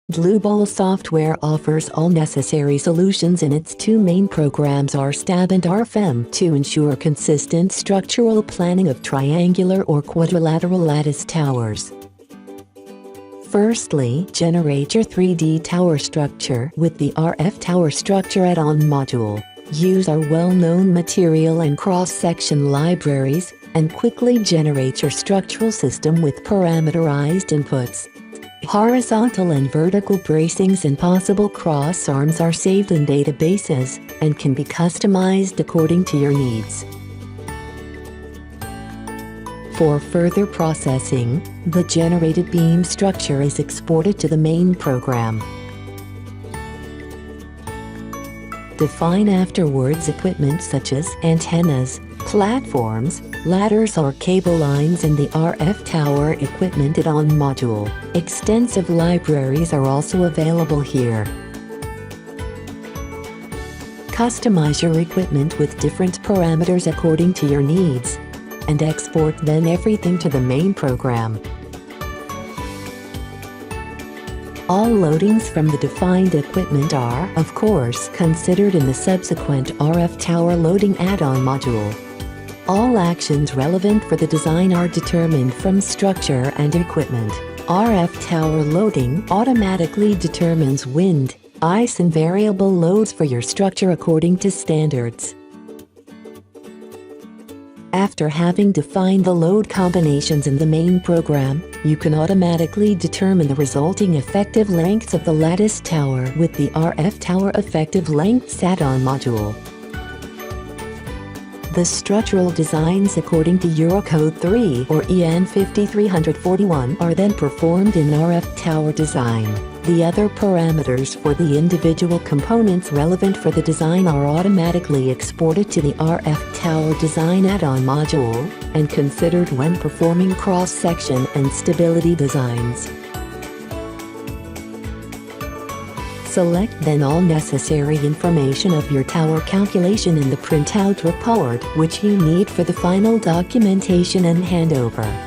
Dlubal Software offers all necessary solutions in its two main programs RSTAB and RFEM to ensure consistent structural planning of triangular or quadrilateral lattice towers. Firstly, generate your 3D tower structure with the RF Tower Structure Add-on module. Use our well-known material and cross-section libraries, and quickly generate your structural system with parameterized inputs. Horizontal and vertical bracings and possible cross arms are saved in databases, and can be customized according to your needs. For further processing, the generated beam structure is exported to the main program. Define afterwards equipment such as antennas, platforms, ladders or cable lines in the RF Tower Equipment Add-on module. Extensive libraries are also available here. Customize your equipment with different parameters according to your needs, and export then everything to the main program. All loadings from the defined equipment are, of course, considered in the subsequent RF Tower Loading Add-on module. All actions relevant for the design are determined from structure and equipment. RF Tower Loading automatically determines wind, ice and variable loads for your structure according to standards. After having defined the load combinations in the main program, you can automatically determine the resulting effective lengths of the lattice tower with the RF Tower Effective Lengths Add-on module. The structural designs according to Eurocode 3 or EN 5341 are then performed in RF Tower Design. The other parameters for the individual components relevant for the design are automatically exported to the RF Tower Design Add-on module, and considered when performing cross-section and stability designs. Select then all necessary information of your tower calculation in the printout report which you need for the final documentation and handover.